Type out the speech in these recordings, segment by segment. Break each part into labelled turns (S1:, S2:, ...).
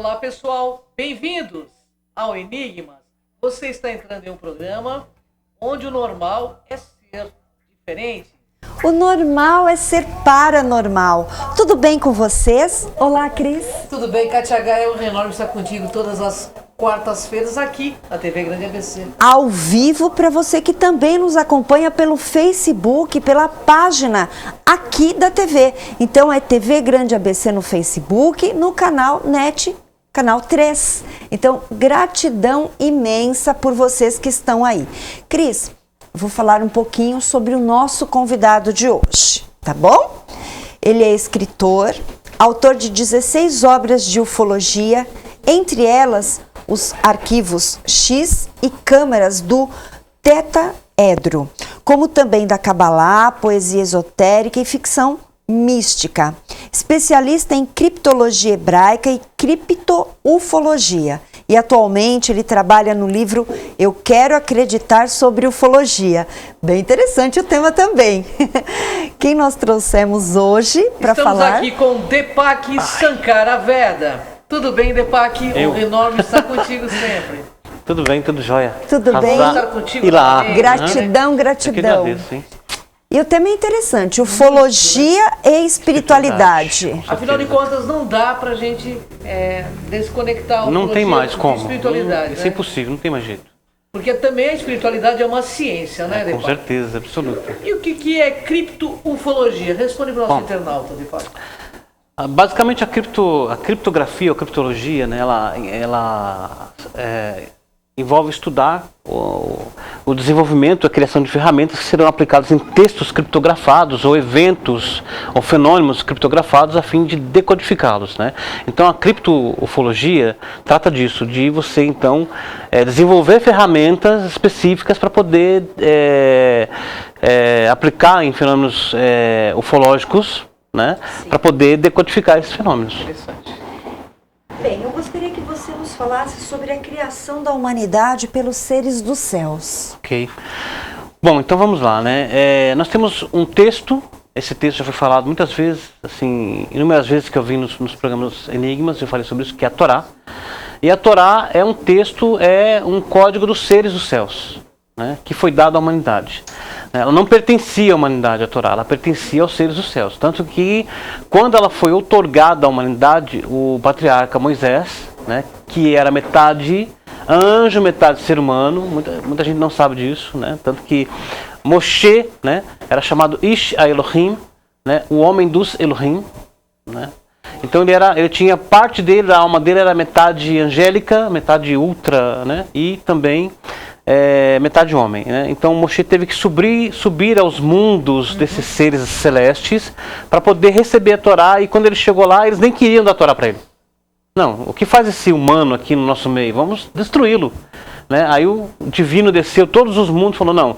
S1: Olá pessoal, bem-vindos ao Enigmas. Você está entrando em um programa onde o normal é ser diferente.
S2: O normal é ser paranormal. Tudo bem com vocês? Olá, Cris.
S1: Tudo bem, Kátia H. É um enorme estar contigo todas as quartas-feiras aqui na TV Grande ABC.
S2: Ao vivo para você que também nos acompanha pelo Facebook, pela página aqui da TV. Então é TV Grande ABC no Facebook, no canal NET, canal 3. Então, gratidão imensa por vocês que estão aí. Cris, vou falar um pouquinho sobre o nosso convidado de hoje, tá bom? Ele é escritor, autor de 16 obras de ufologia, entre elas os arquivos X e câmeras do Tetaedro, como também da Cabalá, poesia esotérica e ficção mística. Especialista em criptologia hebraica e criptoufologia. E atualmente ele trabalha no livro Eu Quero Acreditar sobre Ufologia. Bem interessante o tema também. Quem nós trouxemos hoje para falar?
S1: Estamos aqui com Deepak Sankara Veda. Tudo bem, Deepak? Um enorme estar contigo sempre.
S3: Tudo bem, tudo jóia.
S2: Tudo bem?
S1: Estar contigo
S3: E lá?
S1: também.
S2: Gratidão, gratidão.
S3: Eu que agradeço, hein?
S2: E o tema é interessante, ufologia e espiritualidade.
S1: Afinal de contas, não dá pra gente desconectar a
S3: Não tem mais
S1: de
S3: como.
S1: espiritualidade,
S3: Isso é
S1: né?
S3: impossível, não tem mais jeito.
S1: Porque também a espiritualidade é uma ciência, né,
S3: Com
S1: Deepak?
S3: certeza, absoluta.
S1: E o que é criptoufologia? Responde para o nosso internauta, Deepak.
S3: Basicamente a criptografia ou criptologia, né, ela envolve estudar o desenvolvimento e a criação de ferramentas que serão aplicadas em textos criptografados ou eventos ou fenômenos criptografados a fim de decodificá-los, né? Então a criptoufologia trata disso, de você então desenvolver ferramentas específicas para poder aplicar em fenômenos ufológicos, né? Para poder decodificar esses fenômenos.
S1: Interessante.
S2: Bem, eu gostaria que você nos falasse sobre a criação da humanidade pelos seres dos céus.
S3: Ok. Bom, então vamos lá, né? Nós temos um texto, esse texto já foi falado muitas vezes, assim, inúmeras vezes que eu vi nos programas Enigmas, eu falei sobre isso, que é a Torá. E a Torá é um texto, é um código dos seres dos céus, né? Que foi dado à humanidade. Ela não pertencia à humanidade, a Torá, ela pertencia aos seres dos céus. Tanto que, quando ela foi outorgada à humanidade, o patriarca Moisés, né, que era metade anjo, metade ser humano, muita gente não sabe disso, né, tanto que Moshe, né, era chamado Ish HaElohim, né, o homem dos Elohim, né. Então ele tinha parte dele, a alma dele era metade angélica, metade ultra, né, e também metade homem, né? Então Moshe teve que subir aos mundos desses seres celestes para poder receber a Torá, e quando ele chegou lá, eles nem queriam dar a Torá para ele. Não, o que faz esse humano aqui no nosso meio? Vamos destruí-lo, né? Aí o divino desceu todos os mundos e falou, não,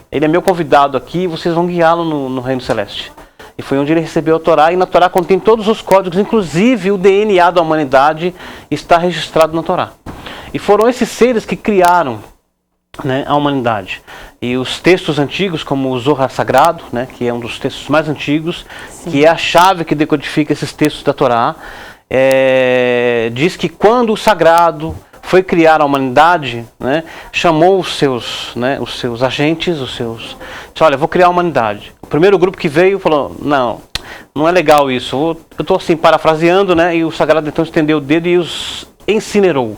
S3: ele é meu convidado aqui, vocês vão guiá-lo no reino celeste. E foi onde ele recebeu a Torá, e na Torá contém todos os códigos, inclusive o DNA da humanidade está registrado na Torá. E foram esses seres que criaram, né, a humanidade. E os textos antigos, como o Zohar Sagrado, né, que é um dos textos mais antigos, sim, que é a chave que decodifica esses textos da Torá, diz que quando o Sagrado foi criar a humanidade, né, chamou os seus agentes, disse, olha, vou criar a humanidade. O primeiro grupo que veio falou, não é legal isso, eu estou assim parafraseando, né, e o Sagrado então estendeu o dedo e os incinerou.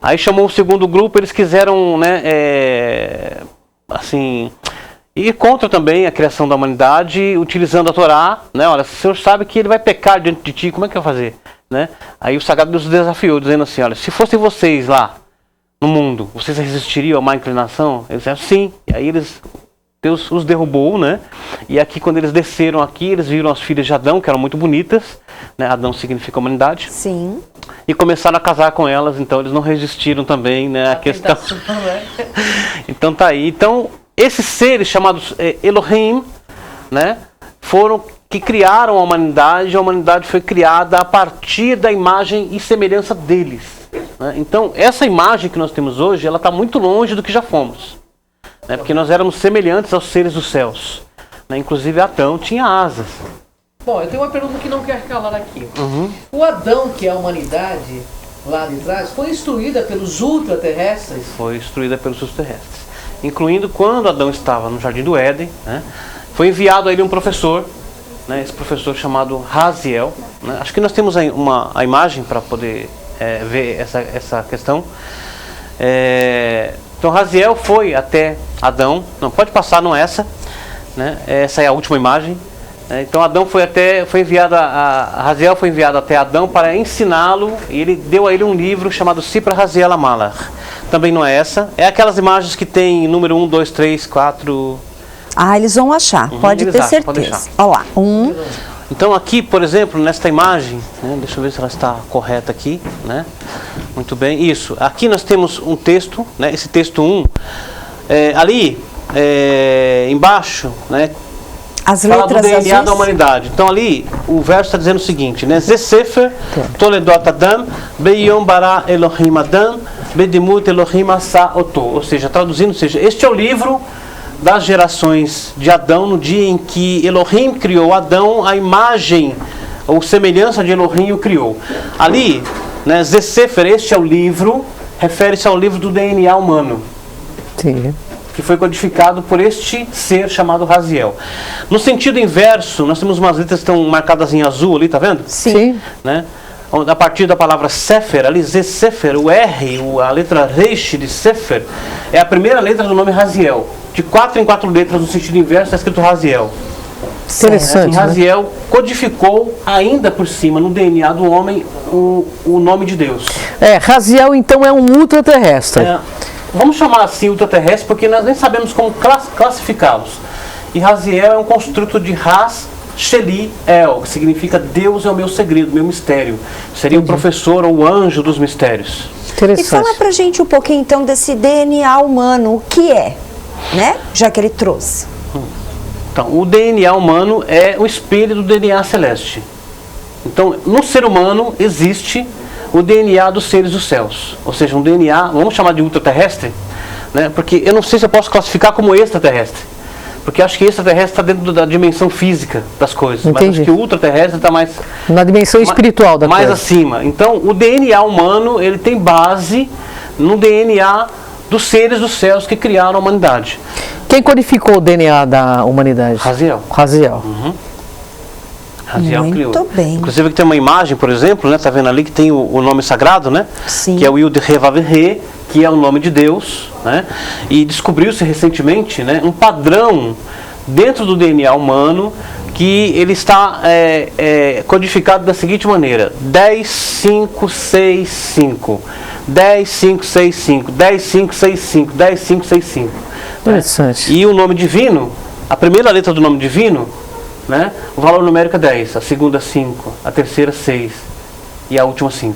S3: Aí chamou o segundo grupo, eles quiseram, né, assim, ir contra também a criação da humanidade, utilizando a Torá, né, olha, se o senhor sabe que ele vai pecar diante de ti, como é que vai fazer? Né? Aí o Sagrado os desafiou, dizendo assim, olha, se fossem vocês lá no mundo, vocês resistiriam a má inclinação? Eles disseram sim, e aí Deus os derrubou, né? E aqui quando eles desceram aqui, eles viram as filhas de Adão, que eram muito bonitas, né? Adão significa humanidade.
S2: Sim.
S3: E começaram a casar com elas, então eles não resistiram também, né? A questão. Então tá aí. Então, esses seres chamados Elohim, né? Foram que criaram a humanidade foi criada a partir da imagem e semelhança deles, né? Então, essa imagem que nós temos hoje, ela está muito longe do que já fomos, né? Porque nós éramos semelhantes aos seres dos céus, né? Inclusive Adão tinha asas,
S1: Bom, eu tenho uma pergunta que não quer calar aqui. O Adão, que é a humanidade lá de trás, foi instruída pelos ultraterrestres?
S3: Foi instruída pelos extraterrestres. Incluindo quando Adão estava no Jardim do Éden, né, foi enviado a ele um professor, né, esse professor chamado Raziel. Né, acho que nós temos aí a imagem para poder ver essa questão. Então Raziel foi até Adão, não pode passar, não é essa, né, essa é a última imagem. Então Adão foi enviado, Raziel foi enviado até Adão para ensiná-lo, e ele deu a ele um livro chamado Sipra Raziel Amalar. Também não é essa, é aquelas imagens que tem número 1, 2, 3, 4...
S2: Ah, eles vão achar, pode ter certeza.
S3: Pode achar.
S2: Olha lá,
S3: Então aqui, por exemplo, nesta imagem, né, deixa eu ver se ela está correta aqui, né? Muito bem, isso. Aqui nós temos um texto, né, esse texto 1, ali embaixo, né,
S2: as
S3: fala do
S2: letras
S3: DNA
S2: azuis.
S3: da humanidade. Então ali o verso está dizendo o seguinte, né? Zesefer Toledot Adam Beyom Bara Elohim Adam Bedimut Elohim Asa Oto. Ou seja, traduzindo, este é o livro das gerações de Adão, no dia em que Elohim criou Adão, a imagem ou semelhança de Elohim o criou. Ali, né, Zesefer, este é o livro, refere-se ao livro do DNA humano.
S4: Sim.
S3: Que foi codificado por este ser chamado Raziel. No sentido inverso, nós temos umas letras que estão marcadas em azul ali, tá vendo?
S4: Sim.
S3: Né? A partir da palavra Sefer, ali, Zesefer, o R, a letra Reish de Sefer, é a primeira letra do nome Raziel. De 4 em 4 letras, no sentido inverso, está escrito Raziel.
S4: Interessante,
S3: E Raziel codificou ainda por cima, no DNA do homem, o nome de Deus.
S4: Raziel então é um ultraterrestre.
S3: Vamos chamar assim ultraterrestre porque nós nem sabemos como classificá-los. E Raziel é um construto de Raz Sheli El, que significa Deus é o meu segredo, meu mistério. Seria o professor ou o anjo dos mistérios.
S2: E fala pra gente um pouquinho então desse DNA humano, o que é, né? Já que ele trouxe.
S3: Então, o DNA humano é o espelho do DNA celeste. Então, no ser humano existe o DNA dos seres dos céus, ou seja, um DNA, vamos chamar de ultraterrestre, né? Porque eu não sei se eu posso classificar como extraterrestre, porque acho que extraterrestre está dentro da dimensão física das coisas.
S4: Entendi.
S3: Mas acho que o ultraterrestre está mais
S4: na dimensão espiritual da
S3: mais
S4: coisa.
S3: acima. Então, o DNA humano ele tem base no DNA dos seres dos céus que criaram a humanidade.
S4: Quem codificou o DNA da humanidade?
S3: Raziel.
S4: Raziel.
S3: Raziel criou.
S2: Muito bem.
S3: Inclusive aqui tem uma imagem, por exemplo, né? Tá vendo ali que tem o nome sagrado, né?
S2: Sim.
S3: Que é o Yud He Vav He, que é o nome de Deus, né? E descobriu-se recentemente, né, um padrão dentro do DNA humano que ele está codificado da seguinte maneira: 10, 5, 6, 5. 10, 5, 6, 5. 10, 5, 6, 5. 10, 5, 6, 5.
S4: Interessante.
S3: E o nome divino, a primeira letra do nome divino, né, o valor numérico é 10, a segunda 5, a terceira 6 e a última 5.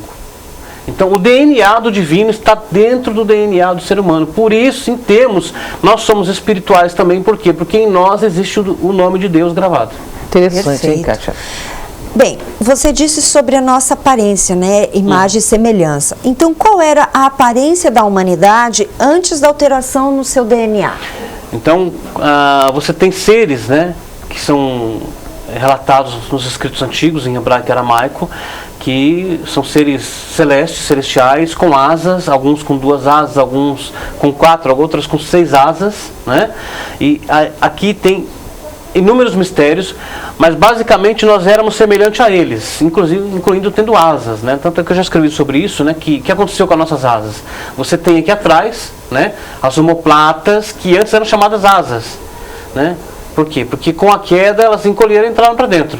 S3: Então o DNA do divino está dentro do DNA do ser humano. Por isso, em termos, nós somos espirituais também. Por quê? Porque em nós existe o nome de Deus gravado.
S4: Interessante, hein,
S2: Perfeito.
S4: Kátia?
S2: Bem, você disse sobre a nossa aparência, né? Imagem e semelhança. Então, qual era a aparência da humanidade antes da alteração no seu DNA?
S3: Então, você tem seres, né, que são relatados nos escritos antigos, em hebraico e aramaico, que são seres celestes, celestiais, com asas, alguns com 2 asas, alguns com 4, outras com 6 asas, né? E aqui tem inúmeros mistérios, mas basicamente nós éramos semelhantes a eles, incluindo tendo asas, né? Tanto é que eu já escrevi sobre isso, né? Que aconteceu com as nossas asas? Você tem aqui atrás, né, as omoplatas, que antes eram chamadas asas, né? Por quê? Porque com a queda elas encolheram e entraram para dentro.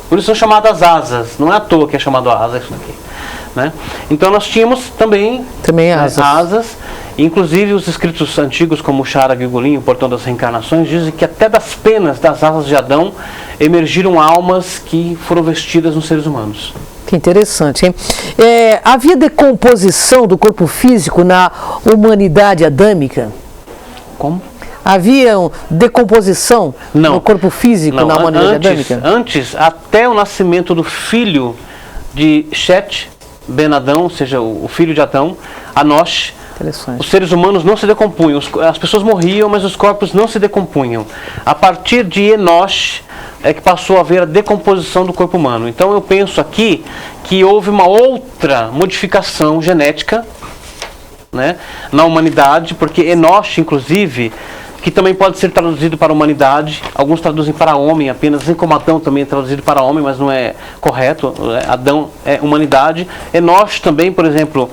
S3: Por isso são chamadas asas. Não é à toa que é chamado asa isso daqui, né? Então nós tínhamos também asas. Inclusive os escritos antigos, como o Shara Gilgulim, o Portão das Reencarnações, dizem que até das penas das asas de Adão emergiram almas que foram vestidas nos seres humanos.
S4: Que interessante, hein? Havia decomposição do corpo físico na humanidade adâmica?
S3: Como?
S4: Havia decomposição no corpo físico na humanidade adâmica?
S3: Antes, até o nascimento do filho de Shet, Ben Adão, ou seja, o filho de Adão, Anosh, os seres humanos não se decompunham. As pessoas morriam, mas os corpos não se decompunham. A partir de Enosh, é que passou a haver a decomposição do corpo humano. Então eu penso aqui que houve uma outra modificação genética, né, na humanidade, porque Enosh, inclusive, que também pode ser traduzido para humanidade, alguns traduzem para homem apenas, assim como Adão também é traduzido para homem, mas não é correto, Adão é humanidade. Enosh também, por exemplo,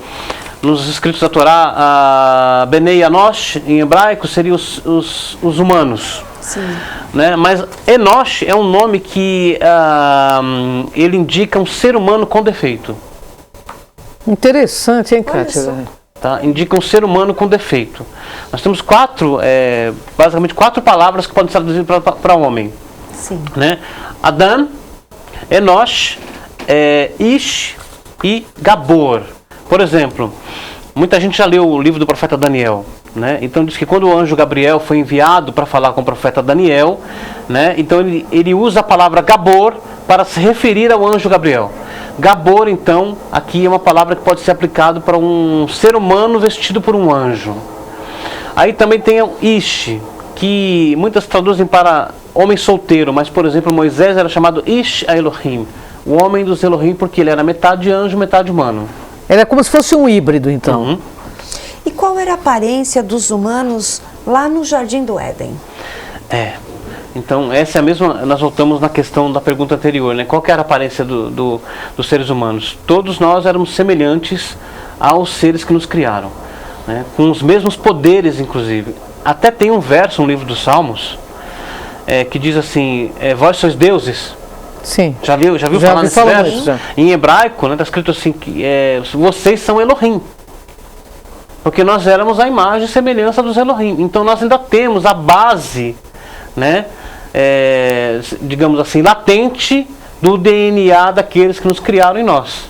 S3: nos escritos da Torá, Benei Anosh, em hebraico, seriam os humanos.
S2: Sim.
S3: Né? Mas Enosh é um nome que ele indica um ser humano com defeito.
S4: Interessante, hein, Kátia?
S3: Tá? Indica um ser humano com defeito. Nós temos basicamente quatro palavras que podem ser traduzidas para homem.
S2: Sim.
S3: Né? Adam, Enosh, Ish e Gabor. Por exemplo, muita gente já leu o livro do profeta Daniel, né? Então diz que quando o anjo Gabriel foi enviado para falar com o profeta Daniel, né? Então ele usa a palavra Gabor para se referir ao anjo Gabriel. Gabor, então, aqui é uma palavra que pode ser aplicada para um ser humano vestido por um anjo. Aí também tem o Ish, que muitas traduzem para homem solteiro, mas, por exemplo, Moisés era chamado Ish Elohim, o homem dos Elohim, porque ele era metade anjo, metade humano.
S4: Era como se fosse um híbrido, então.
S3: Uhum.
S2: E qual era a aparência dos humanos lá no Jardim do Éden?
S3: Então, essa é a mesma, nós voltamos na questão da pergunta anterior, né? Qual que era a aparência dos seres humanos? Todos nós éramos semelhantes aos seres que nos criaram, né? Com os mesmos poderes, inclusive. Até tem um verso no livro dos Salmos, que diz assim, vós sois deuses.
S4: Sim.
S3: Já viu falar nesse verso? Em hebraico, está escrito assim, que vocês são Elohim. Porque nós éramos a imagem e semelhança dos Elohim. Então nós ainda temos a base, né, digamos assim, latente do DNA daqueles que nos criaram em nós.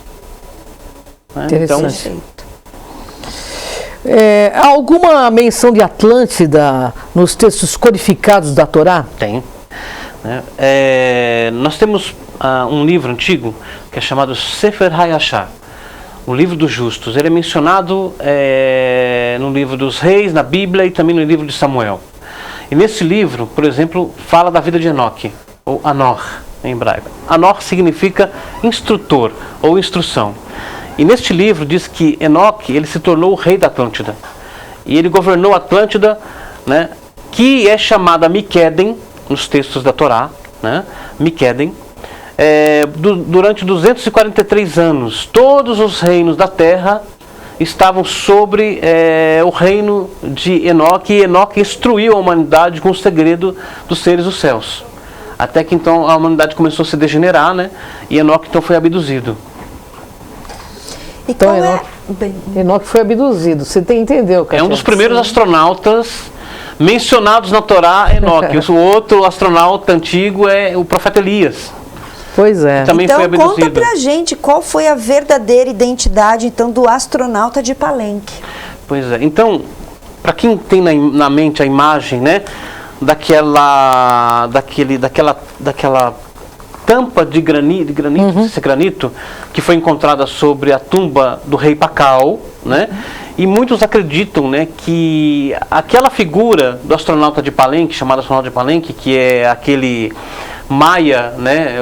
S3: Né?
S4: Interessante. Então, há alguma menção de Atlântida nos textos codificados da Torá?
S3: Tem. Nós temos um livro antigo que é chamado Sefer HaYashar, o livro dos justos. Ele é mencionado no livro dos reis, na Bíblia e também no livro de Samuel. E nesse livro, por exemplo, fala da vida de Enoque, ou Anor em hebraico. Anor significa instrutor ou instrução. E neste livro diz que Enoque, ele se tornou o rei da Atlântida. E ele governou a Atlântida, né, que é chamada Miqueden, nos textos da Torá, né? Miqueden, durante 243 anos, todos os reinos da terra estavam sobre o reino de Enoque, e Enoque instruiu a humanidade com o segredo dos seres dos céus. Até que então a humanidade começou a se degenerar, né? E Enoque então foi abduzido.
S2: Então
S4: Enoque foi abduzido, você entendeu, Kátia?
S3: É um dos primeiros astronautas mencionados na Torá, Enoque. O outro astronauta antigo é o profeta Elias.
S4: Pois é.
S3: Também
S2: então
S3: foi abduzido.
S2: Conta pra gente qual foi a verdadeira identidade então do astronauta de Palenque.
S3: Pois é. Então, para quem tem na mente a imagem, né, daquela tampa de granito, esse granito que foi encontrada sobre a tumba do rei Pacal, né? E muitos acreditam, né, que aquela figura do astronauta de Palenque, chamado astronauta de Palenque, que é aquele maia, né,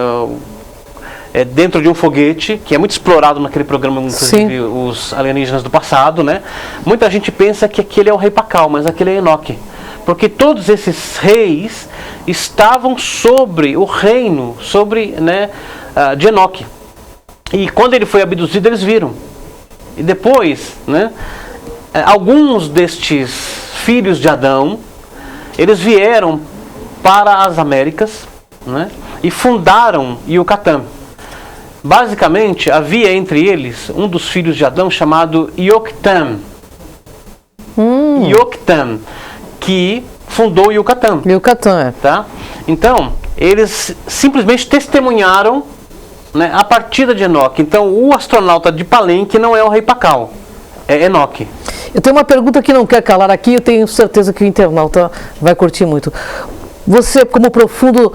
S3: dentro de um foguete, que é muito explorado naquele programa, inclusive os alienígenas do passado, né? Muita gente pensa que aquele é o rei Pacal, mas aquele é Enoque. Porque todos esses reis estavam sobre o reino, né, de Enoque. E quando ele foi abduzido, eles viram. E depois, né, alguns destes filhos de Adão, eles vieram para as Américas, né, e fundaram Yucatán. Basicamente, havia entre eles um dos filhos de Adão chamado Ioquitã. Ioquitã, que fundou Yucatán. Tá? Então, eles simplesmente testemunharam, né, a partida de Enoque. Então, o astronauta de Palenque não é o rei Pacal, é Enoque.
S4: Eu tenho uma pergunta que não quer calar aqui, eu tenho certeza que o internauta vai curtir muito. Você, como profundo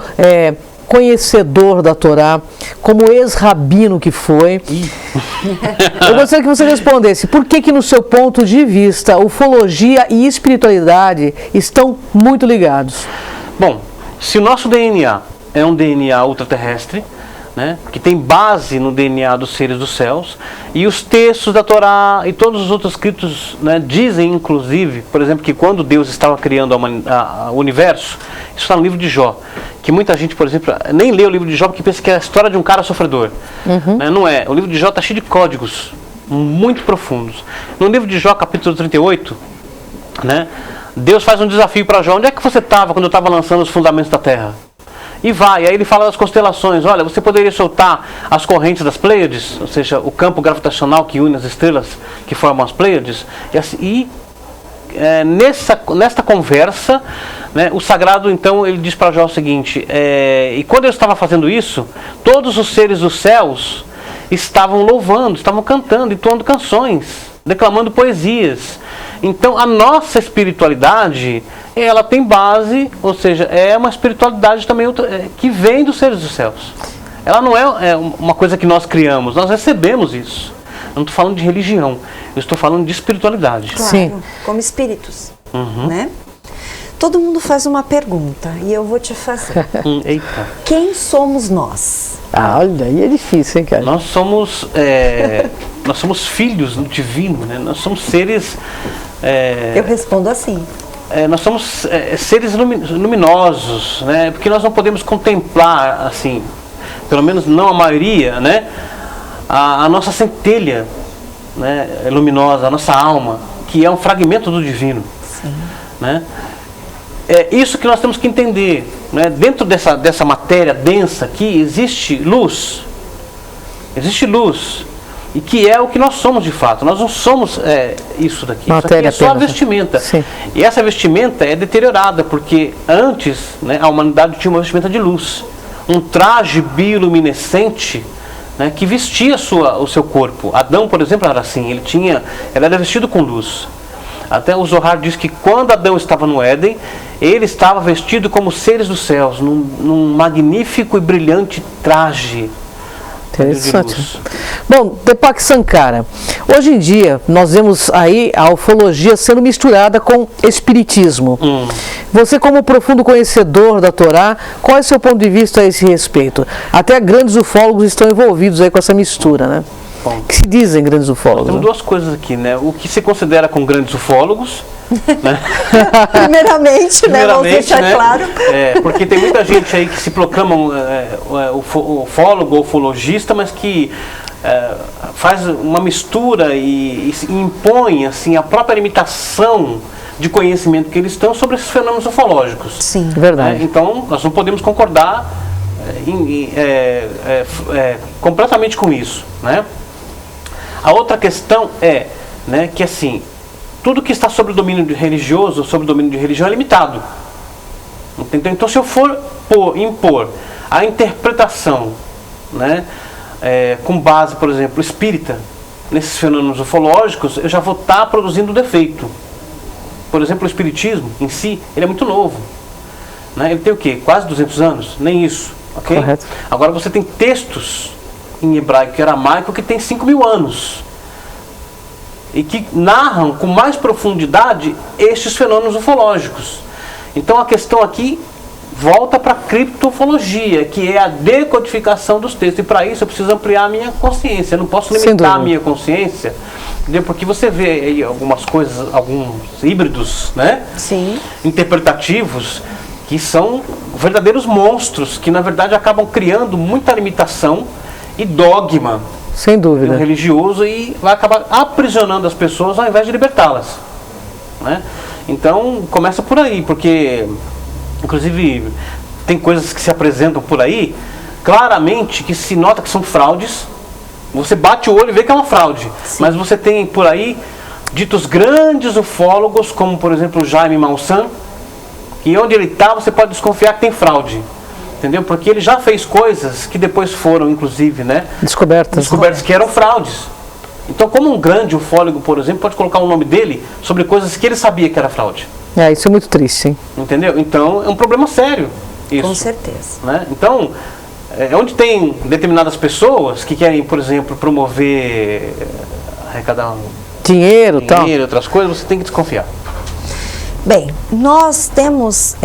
S4: conhecedor da Torá, como ex-rabino que foi, eu gostaria que você respondesse, por que no seu ponto de vista, ufologia e espiritualidade estão muito ligados?
S3: Bom, se o nosso DNA é um DNA ultraterrestre, né, que tem base no DNA dos seres dos céus, e os textos da Torá e todos os outros escritos, né, dizem inclusive, por exemplo, que quando Deus estava criando o universo, isso está no livro de Jó, que muita gente, por exemplo, nem lê o livro de Jó porque pensa que é a história de um cara sofredor. Né, não é. O livro de Jó está cheio de códigos muito profundos. No livro de Jó, capítulo 38, né, Deus faz um desafio para Jó: onde é que você estava quando eu estava lançando os fundamentos da terra? E vai, aí ele fala das constelações. Olha, você poderia soltar as correntes das Pleiades, ou seja, o campo gravitacional que une as estrelas que formam as Pleiades. Nesta conversa, né, o Sagrado, então, ele diz para Jó o seguinte: e quando eu estava fazendo isso, todos os seres dos céus estavam louvando, estavam cantando, entoando canções, declamando poesias. Então, a nossa espiritualidade, ela tem base, ou seja, é uma espiritualidade também que vem dos seres dos céus. Ela não é uma coisa que nós criamos, nós recebemos isso. Eu não estou falando de religião, eu estou falando de espiritualidade.
S2: Claro,
S4: Sim.
S2: como espíritos, né? Todo mundo faz uma pergunta e eu vou te fazer.
S3: Eita.
S2: Quem somos nós?
S4: Olha, aí é difícil, hein, cara?
S3: Nós somos filhos do divino, né? Nós somos seres...
S2: Eu respondo assim.
S3: Nós somos seres luminosos, né? Porque nós não podemos contemplar, assim, pelo menos não a maioria, né? A nossa centelha, né, luminosa, a nossa alma, que é um fragmento do divino.
S2: Sim.
S3: Né? É isso que nós temos que entender, né? Dentro dessa matéria densa aqui existe luz. Existe luz. E que é o que nós somos de fato. Nós não somos isso daqui.
S4: Matéria
S3: isso aqui é só a
S4: apenas,
S3: vestimenta.
S4: Sim.
S3: E essa vestimenta é deteriorada, porque antes, né, a humanidade tinha uma vestimenta de luz. Um traje bioluminescente, né, que vestia o seu corpo. Adão, por exemplo, era assim. Ele era vestido com luz. Até o Zohar diz que quando Adão estava no Éden, ele estava vestido como seres dos céus, num magnífico e brilhante traje.
S4: Interessante. Bom, Deepak Sankara, hoje em dia nós vemos aí a ufologia sendo misturada com espiritismo. Você, como profundo conhecedor da Torá, qual é o seu ponto de vista a esse respeito? Até grandes ufólogos estão envolvidos aí com essa mistura, né?
S3: Bom,
S4: O que se dizem grandes ufólogos?
S3: temos duas coisas aqui, né? O que se considera com grandes ufólogos, né?
S2: Primeiramente, né? Vamos deixar
S3: né?
S2: claro.
S3: Porque tem muita gente aí que se proclamam ufólogo ou ufologista, mas que faz uma mistura e impõe assim, a própria limitação de conhecimento que eles têm sobre esses fenômenos ufológicos.
S2: Sim.
S4: Verdade.
S3: Então, nós não podemos concordar completamente com isso, né? A outra questão é, né, que assim, tudo que está sobre o domínio religioso, sobre o domínio de religião é limitado. Entendeu? Então, se eu for impor a interpretação, né, com base, por exemplo, espírita, nesses fenômenos ufológicos, eu já vou estar produzindo defeito. Por exemplo, o espiritismo em si, ele é muito novo. Né? Ele tem o quê? Quase 200 anos? Nem isso. Okay?
S4: Correto.
S3: Agora você tem textos em hebraico e aramaico que tem 5.000 anos e que narram com mais profundidade estes fenômenos ufológicos. Então a questão aqui volta para a criptofologia, que é a decodificação dos textos, e para isso eu preciso ampliar a minha consciência. Eu não posso limitar a minha consciência, entendeu? Porque você vê aí algumas coisas, alguns híbridos, né?
S2: Sim.
S3: Interpretativos, que são verdadeiros monstros, que na verdade acabam criando muita limitação e dogma
S4: Sem dúvida.
S3: religioso, e vai acabar aprisionando as pessoas ao invés de libertá-las, né? Então começa por aí, porque inclusive tem coisas que se apresentam por aí claramente que se nota que são fraudes. Você bate o olho e vê que é uma fraude.
S2: Sim.
S3: Mas você tem por aí ditos grandes ufólogos, como por exemplo o Jaime Maussan, que onde ele está você pode desconfiar que tem fraude, entendeu? Porque ele já fez coisas que depois foram, inclusive, né,
S4: Descobertas
S3: que eram fraudes. Então, como um grande ufólogo, por exemplo, pode colocar o nome dele sobre coisas que ele sabia que era fraude.
S4: Isso é muito triste, hein?
S3: Entendeu? Então, é um problema sério isso.
S2: Com certeza.
S3: Né? Então, onde tem determinadas pessoas que querem, por exemplo, promover, arrecadar
S4: Dinheiro, tal.
S3: dinheiro, outras coisas, você tem que desconfiar.
S2: Bem, nós temos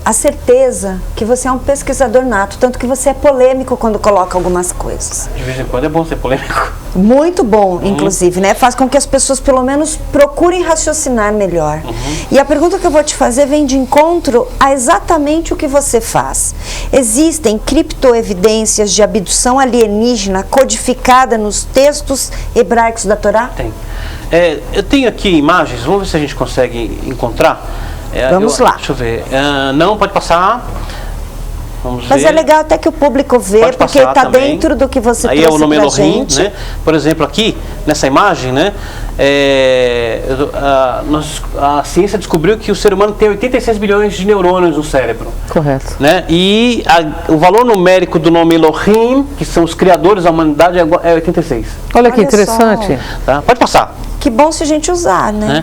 S2: a certeza que você é um pesquisador nato, tanto que você é polêmico quando coloca algumas coisas.
S3: De vez em quando é bom ser polêmico.
S2: Muito bom, inclusive, né? Faz com que as pessoas, pelo menos, procurem raciocinar melhor. E a pergunta que eu vou te fazer vem de encontro a exatamente o que você faz. Existem criptoevidências de abdução alienígena codificada nos textos hebraicos da Torá?
S3: Tem. Eu tenho aqui imagens, vamos ver se a gente consegue encontrar.
S2: Vamos lá.
S3: Deixa eu ver. Não, pode passar. Vamos
S2: Mas
S3: ver.
S2: é legal até que o público vê,
S3: Pode
S2: porque
S3: passar
S2: está
S3: também.
S2: dentro do que você
S3: Aí
S2: trouxe
S3: é o nome
S2: pra
S3: Elohim,
S2: gente.
S3: né? Por exemplo, aqui, nessa imagem, né? A ciência descobriu que o ser humano tem 86 bilhões de neurônios no cérebro.
S4: Correto.
S3: Né? E o valor numérico do nome Elohim, que são os criadores da humanidade, é 86.
S4: Olha que
S2: Olha
S4: interessante.
S3: Tá? Pode passar.
S2: Que bom se a gente usar, né?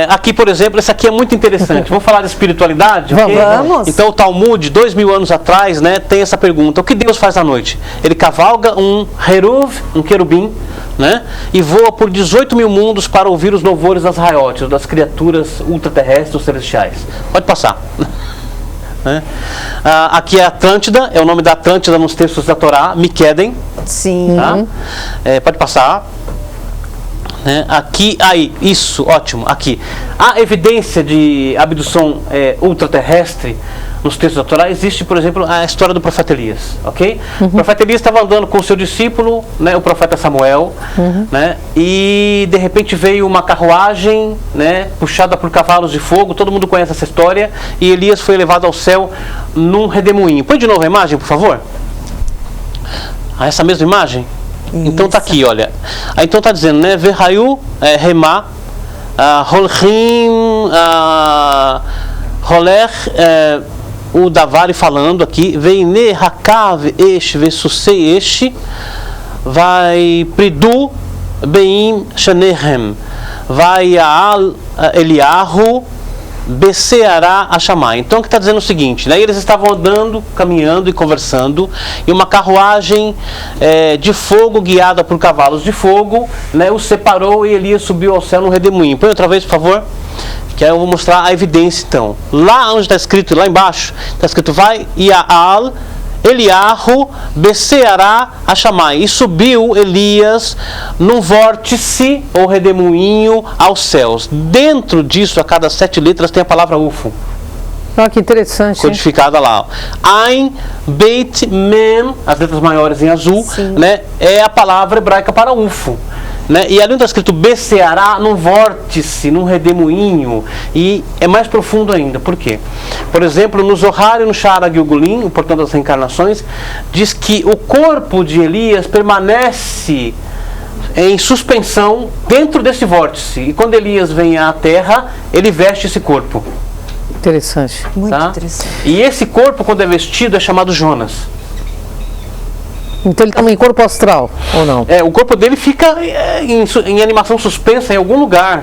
S3: Aqui, por exemplo, esse aqui é muito interessante. Vamos falar de espiritualidade? Ok?
S2: Vamos.
S3: Então, o Talmud, 2000 anos atrás, né, tem essa pergunta: o que Deus faz à noite? Ele cavalga um heruv, um querubim, né, e voa por 18 mil mundos para ouvir os louvores das raiotes, das criaturas ultraterrestres, os celestiais. Pode passar. Aqui é Atlântida, é o nome da Atlântida nos textos da Torá, Miqueden.
S2: Sim.
S3: Tá? Pode passar. Aqui, aí, isso, ótimo, aqui. A evidência de abdução ultraterrestre nos textos da Torá existe, por exemplo, a história do profeta Elias, ok? O profeta Elias estava andando com o seu discípulo, né, o profeta Samuel, né, e de repente veio uma carruagem, né, puxada por cavalos de fogo, todo mundo conhece essa história, e Elias foi levado ao céu num redemoinho. Põe de novo a imagem, por favor. Essa mesma imagem? Então tá aqui, olha. Então tá dizendo, né? Verrayu, Remá, Holchim, Holer, o Davari falando aqui, Veine Hakav Esh Vesusei Esh, vai Pridu Beim Shanehem, vai Aal Eliahu, Beseará a chamar. Então que está dizendo o seguinte, né? Eles estavam andando, caminhando e conversando, e uma carruagem de fogo guiada por cavalos de fogo, né, os separou e Elias subiu ao céu no redemoinho. Põe outra vez, por favor, que aí eu vou mostrar a evidência então. Lá onde está escrito, lá embaixo, está escrito vai Iaal Eliahu Beseará a chamar, e subiu Elias num vórtice ou redemoinho aos céus. Dentro disso, a cada 7 letras tem a palavra UFO.
S4: Olha que interessante.
S3: Codificada lá. Ain, Beit, Mem, as letras maiores em azul, né, é a palavra hebraica para UFO. Né? E ali está escrito Beseará, num vórtice, num redemoinho, e é mais profundo ainda. Por quê? Por exemplo, no Zohar e no Sha'ar HaGilgulim, o Portão das Reencarnações, diz que o corpo de Elias permanece em suspensão dentro desse vórtice, e quando Elias vem à Terra, ele veste esse corpo.
S4: Interessante.
S2: Muito
S3: Tá?
S2: interessante.
S3: E esse corpo, quando é vestido, é chamado Jonas.
S4: Então ele está em corpo astral, ou não?
S3: O corpo dele fica em animação suspensa em algum lugar.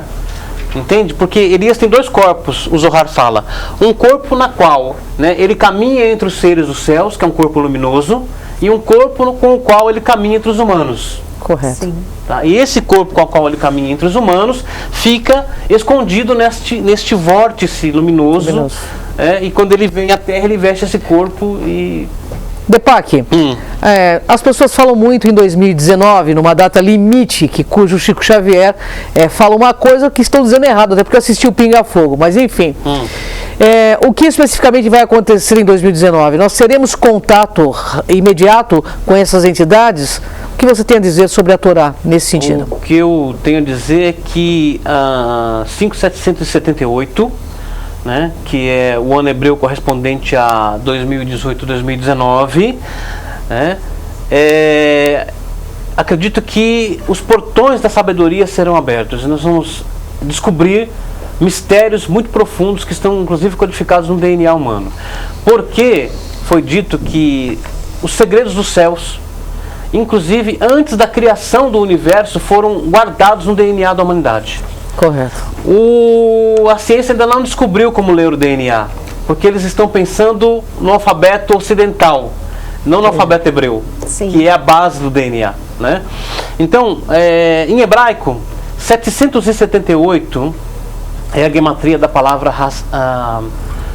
S3: Entende? Porque Elias tem 2 corpos, o Zohar fala. Um corpo na qual, né, ele caminha entre os seres dos céus, que é um corpo luminoso, e um corpo com o qual ele caminha entre os humanos.
S4: Correto.
S2: Sim.
S3: Tá? E esse corpo com o qual ele caminha entre os humanos fica escondido neste vórtice luminoso. E quando ele vem à Terra, ele veste esse corpo e...
S4: Depac, as pessoas falam muito em 2019, numa data limite, cujo Chico Xavier fala uma coisa que estão dizendo errado, até porque eu assisti o Pinga Fogo, mas enfim. O que especificamente vai acontecer em 2019? Nós teremos contato imediato com essas entidades? O que você tem a dizer sobre a Torá nesse sentido?
S3: O que eu tenho a dizer é que 5778, né, que é o ano hebreu correspondente a 2018-2019, né, acredito que os portões da sabedoria serão abertos e nós vamos descobrir mistérios muito profundos que estão inclusive codificados no DNA humano. Porque foi dito que os segredos dos céus, inclusive antes da criação do universo, foram guardados no DNA da humanidade.
S4: Correto.
S3: A ciência ainda não descobriu como ler o DNA, porque eles estão pensando no alfabeto ocidental, não no alfabeto hebreu, que é a base do DNA. Né? Então, em hebraico, 778 é a gematria da palavra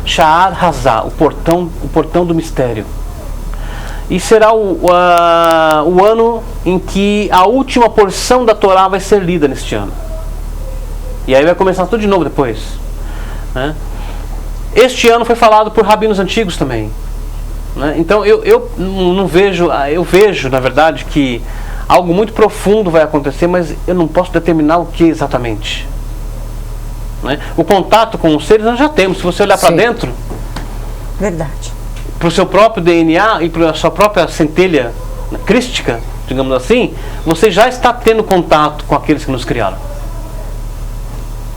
S3: Sha'ar Hazah, o portão do mistério. E será o ano em que a última porção da Torá vai ser lida neste ano. E aí vai começar tudo de novo depois, né? Este ano foi falado por rabinos antigos também, né? Então eu não vejo, eu vejo na verdade que algo muito profundo vai acontecer, mas eu não posso determinar o que exatamente, né? O contato com os seres nós já temos. Se você olhar para dentro,
S2: Verdade.
S3: para o seu próprio DNA e para a sua própria centelha crística, digamos assim, você já está tendo contato com aqueles que nos criaram.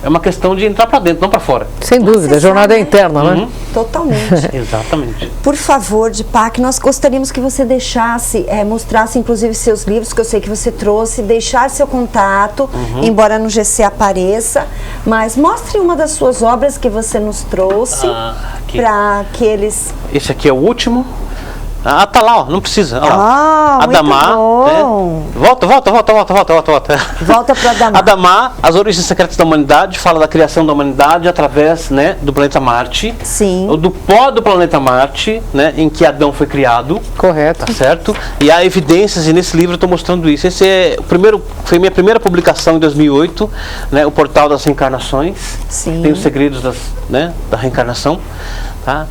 S3: É uma questão de entrar para dentro, não para fora.
S4: Sem dúvida, a jornada é interna, né?
S2: Totalmente.
S3: Exatamente.
S2: Por favor, Deepak, nós gostaríamos que você deixasse, mostrasse inclusive seus livros, que eu sei que você trouxe, deixar seu contato, embora no GC apareça, mas mostre uma das suas obras que você nos trouxe, para que eles...
S3: Esse aqui é o último. Tá lá, ó, não precisa. Olha lá. Adamá. Volta.
S2: Volta para Adamá.
S3: Adamá, as origens secretas da humanidade, fala da criação da humanidade através, né, do planeta Marte.
S2: Sim.
S3: Do pó do planeta Marte, né, em que Adão foi criado.
S4: Correto.
S3: Tá certo? E há evidências, e nesse livro eu estou mostrando isso. Esse foi minha primeira publicação em 2008, né, o Portal das Reencarnações.
S2: Sim.
S3: Tem os segredos da reencarnação. Tá?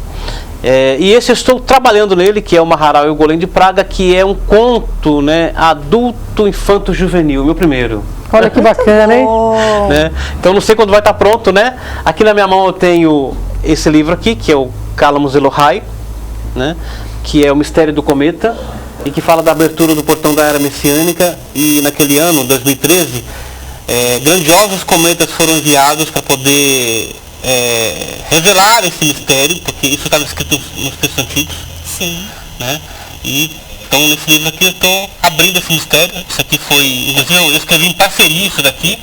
S3: E esse eu estou trabalhando nele, que é o Maharal e o Golem de Praga, que é um conto, né, adulto, infanto, juvenil, meu primeiro.
S4: Olha que bacana, hein?
S3: Né? Então não sei quando vai estar pronto, né? Aqui na minha mão eu tenho esse livro aqui, que é o Calamus Elohai, né? Que é o Mistério do Cometa, e que fala da abertura do portão da Era Messiânica. E naquele ano, 2013, grandiosos cometas foram enviados para poder... revelar esse mistério, porque isso estava escrito nos textos antigos.
S2: Sim.
S3: Né? E então nesse livro aqui eu estou abrindo esse mistério. Isso aqui foi, inclusive eu escrevi em parceria isso daqui,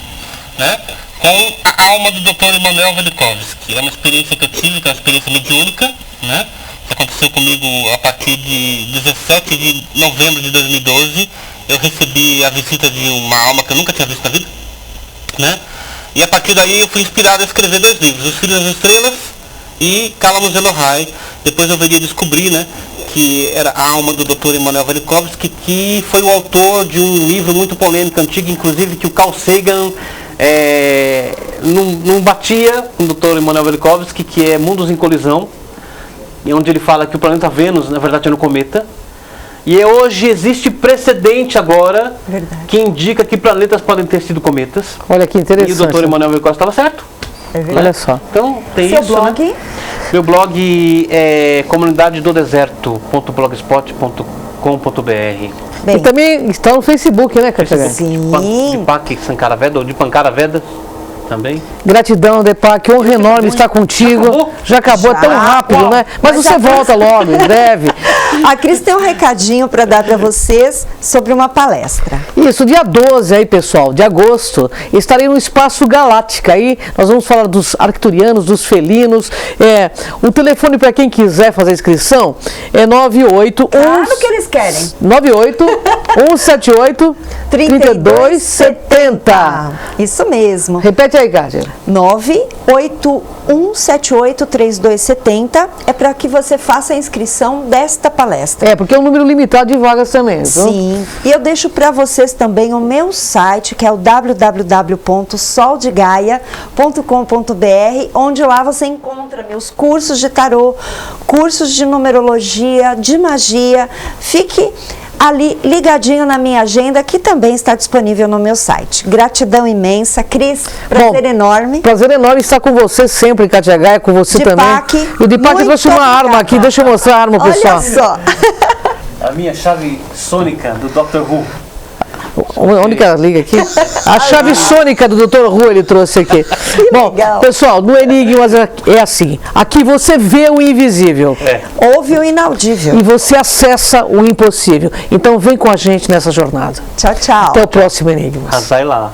S3: né, com a alma do Dr. Emanuel Velikovsky. É uma experiência que eu tive, que é uma experiência mediúnica, né, que aconteceu comigo a partir de 17 de novembro de 2012. Eu recebi a visita de uma alma que eu nunca tinha visto na vida, né? E a partir daí eu fui inspirado a escrever 2 livros, Os Filhos das Estrelas e Calamus Elohai. Depois eu veria descobrir, né, que era a alma do Dr. Emanuel Velikovsky, que foi o autor de um livro muito polêmico, antigo, inclusive, que o Carl Sagan não batia com o Dr. Emanuel Velikovsky, que é Mundos em Colisão, e onde ele fala que o planeta Vênus, na verdade, é um cometa. E hoje existe precedente agora, que indica que planetas podem ter sido cometas.
S4: Olha que interessante.
S3: E o Dr. Emanuel Velikovsky estava certo.
S4: Olha só.
S3: Então tem
S2: Seu
S3: isso,
S2: blog?
S3: né? Meu blog é comunidadedodeserto.blogspot.com.br.
S2: Bem,
S4: E também está no Facebook, né, Katia?
S2: sim.
S3: Deepak Sankara Veda, ou Dipankara Veda também.
S4: Gratidão, Deepak, honra enorme estar contigo. Já acabou, é tão rápido, né? Mas você volta logo, em breve.
S2: A Cris tem um recadinho para dar para vocês sobre uma palestra.
S4: Isso, dia 12 aí, pessoal, de agosto, estarei no Espaço Galáctica aí, nós vamos falar dos arcturianos, dos felinos. O telefone para quem quiser fazer inscrição é 98...
S2: Claro que eles querem.
S4: 98-178-3270.
S2: Isso mesmo.
S4: Repete aí, Kátia.
S2: 981783270 é para que você faça a inscrição desta palestra.
S4: Porque é um número limitado de vagas também. Então...
S2: Sim. E eu deixo para vocês também o meu site, que é o www.soldegaia.com.br, onde lá você encontra meus cursos de tarô, cursos de numerologia, de magia. Fique ali ligadinho na minha agenda, que também está disponível no meu site. Gratidão imensa, Cris, prazer enorme.
S4: Prazer enorme estar com você sempre, Katia Gaia, com você
S2: Deepak,
S4: também. E o Deepak trouxe uma arma aqui, deixa eu mostrar a arma, pessoal.
S2: Olha só.
S3: A minha chave sônica do Dr. Who.
S4: Onde que ela liga aqui? A chave sônica do Dr. Who ele trouxe aqui. Bom,
S2: legal.
S4: pessoal, no Enigmas é assim. Aqui você vê o invisível.
S2: Ouve o inaudível.
S4: E você acessa o impossível. Então vem com a gente nessa jornada.
S2: Tchau, tchau.
S4: Até o próximo Enigmas.
S3: Sai lá.